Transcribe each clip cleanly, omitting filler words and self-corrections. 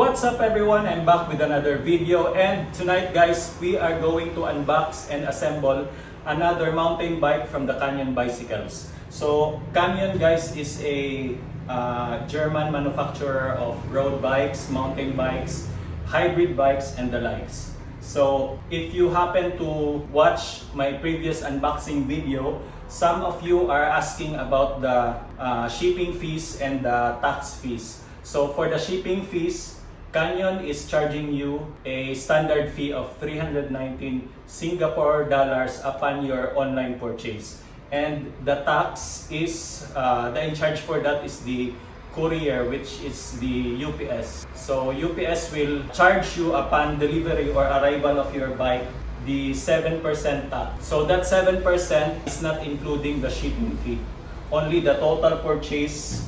What's up everyone, I'm back with another video, and tonight guys we are going to unbox and assemble another mountain bike from the Canyon Bicycles. So Canyon guys is a German manufacturer of road bikes, mountain bikes, hybrid bikes and the likes. So if you happen to watch my previous unboxing video, some of you are asking about the shipping fees and the tax fees. So for the shipping fees, Canyon is charging you a standard fee of 319 Singapore dollars upon your online purchase. And the tax is, the in charge for that is the courier, which is the UPS. So UPS will charge you upon delivery or arrival of your bike the 7% tax. So that 7% is not including the shipping fee. Only the total purchase,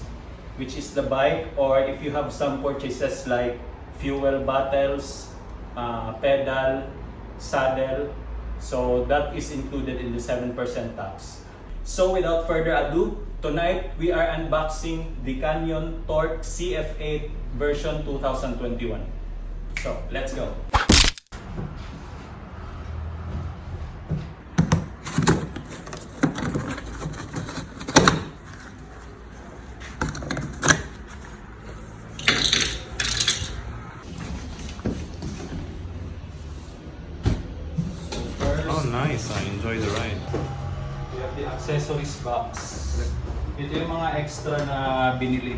which is the bike, or if you have some purchases like fuel bottles, pedal, saddle, so that is included in the 7% tax. So without further ado, tonight we are unboxing the Canyon Torque CF8 version 2021. So let's go! Nice, I enjoy the ride. We have the accessories box. Ito yung mga extra na binili.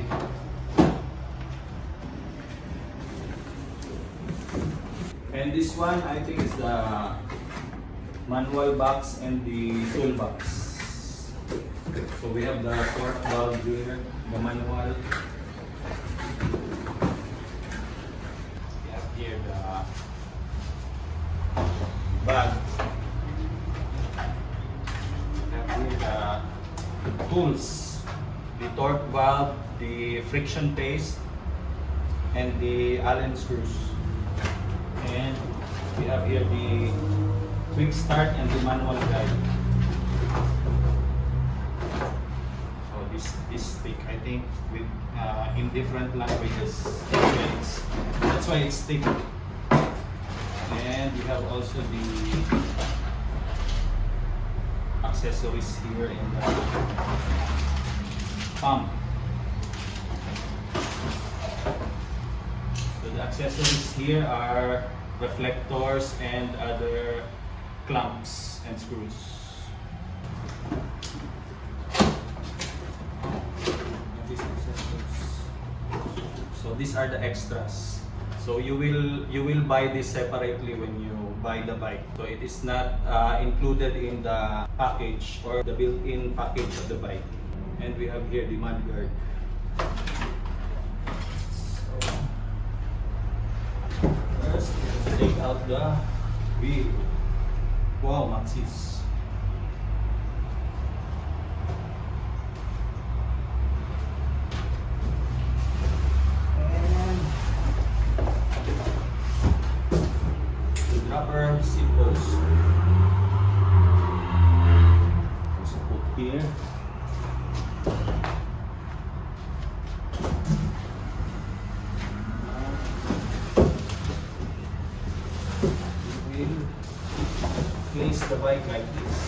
And this one, I think is the manual box and the toolbox. So we have the torque valve here, the manual. We have here the bag. Tools, the torque valve, the friction paste, and the Allen screws. And we have here the quick start and the manual guide. So this thick, I think, with in different languages. That's why it's thick. And we have also the accessories here in the pump. So the accessories here are reflectors and other clamps and screws. So these are the extras. So you will buy this separately when you buy the bike. So it is not included in the package or the built-in package of the bike. And we have here the mudguard. So first, take out the wheel. Wow, Maxis. Rubber seat post. Also put here. We will place the bike like this.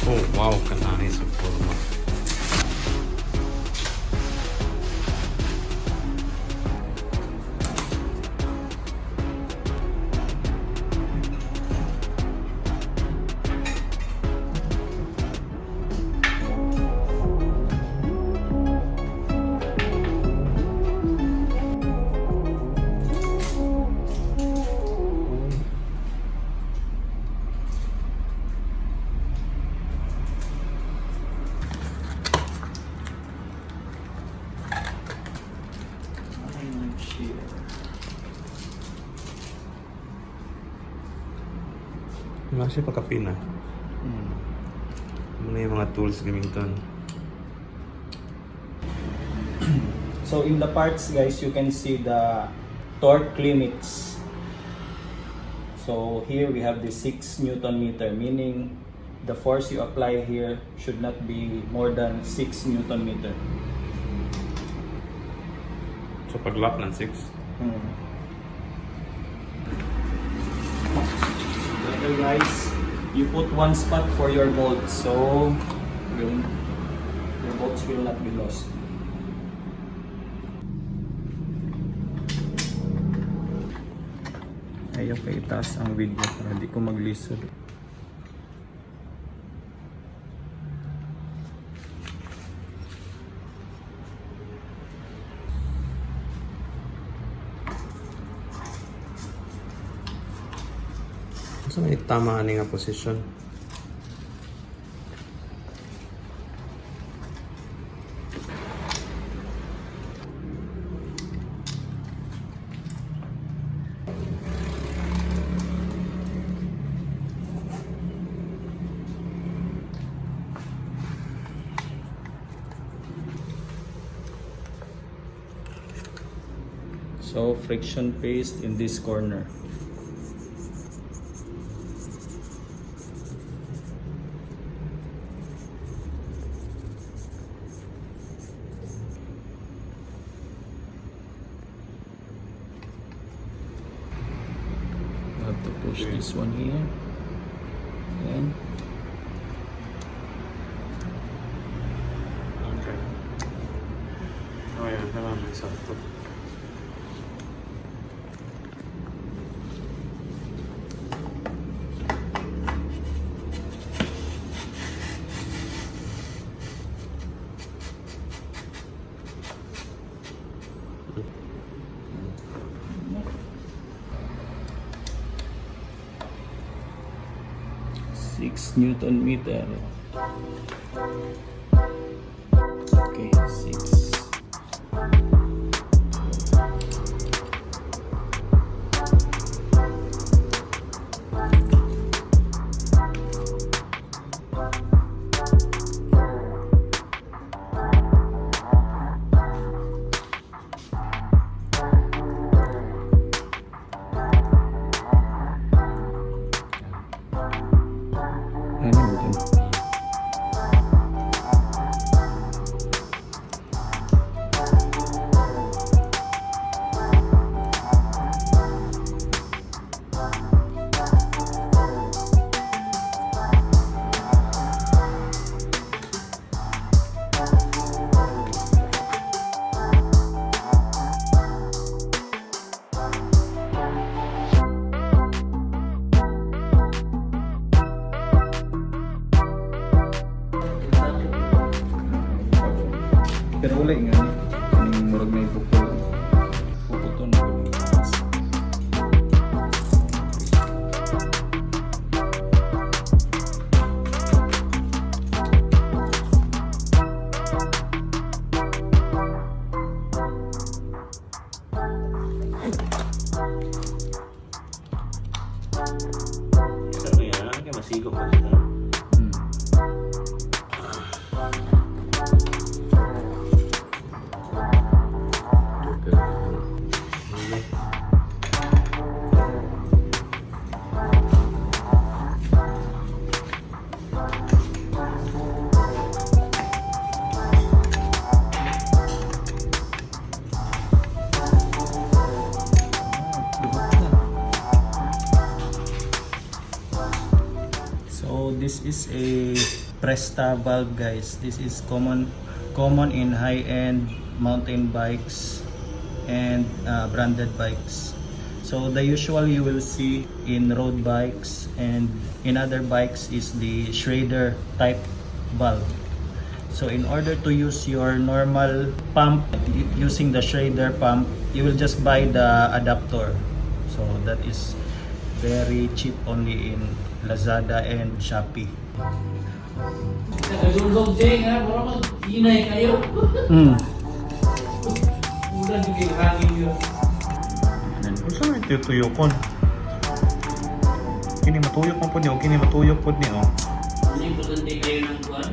Oh, wow, kanais ang forma. Masih pakapina. Ano yung mga tools gamiton? So in the parts guys, you can see the torque limits. So here we have the 6 Newton meter, meaning the force you apply here should not be more than 6 Newton meter. So pag-lock ng 6? Okay guys, you put one spot for your bolts, so your bolts will not be lost. Ayaw ko itaas ang video para hindi ko maglisod. Saan may tama nga posisyon? So friction paste in this corner. You have to push this one here and Okay. Oh yeah, kailangan may sakto. Newton meter. Okay, 6. Pero wala nga ni. Yung murag na ipupul. Puputo na ko. Sabi yan, ano kaya masigok pa siya? Presta valve, guys. This is common in high-end mountain bikes and branded bikes. So the usual you will see in road bikes and in other bikes is the Schrader type valve. So in order to use your normal pump using the Schrader pump, you will just buy the adapter. So that is very cheap, only in Lazada and Shopee. Nagulog ding ha, bro, mag-inay kayo. Ulan yung hangin yun. Kung saan may tutuyokon? Kini matuyok mo po niyo, kini matuyok po niyo. Ano yung pagkante kayo ng kuwan?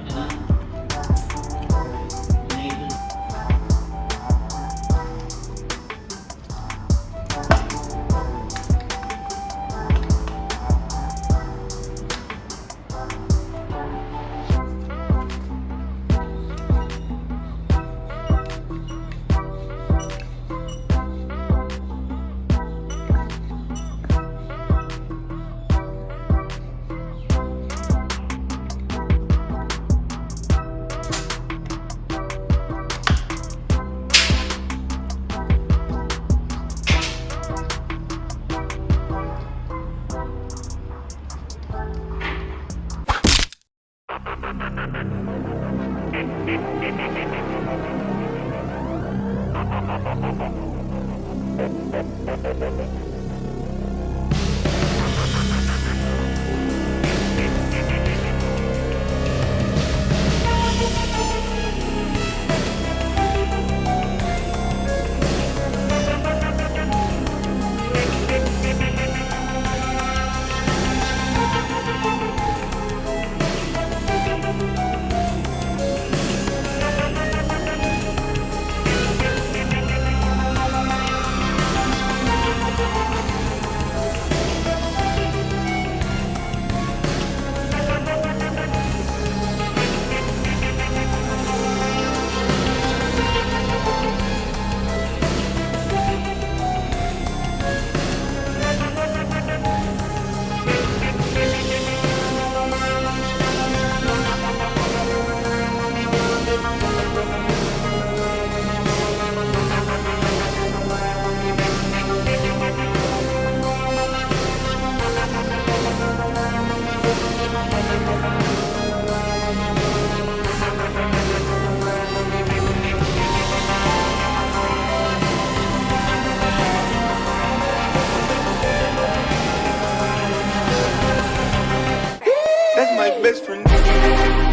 That's my best friend.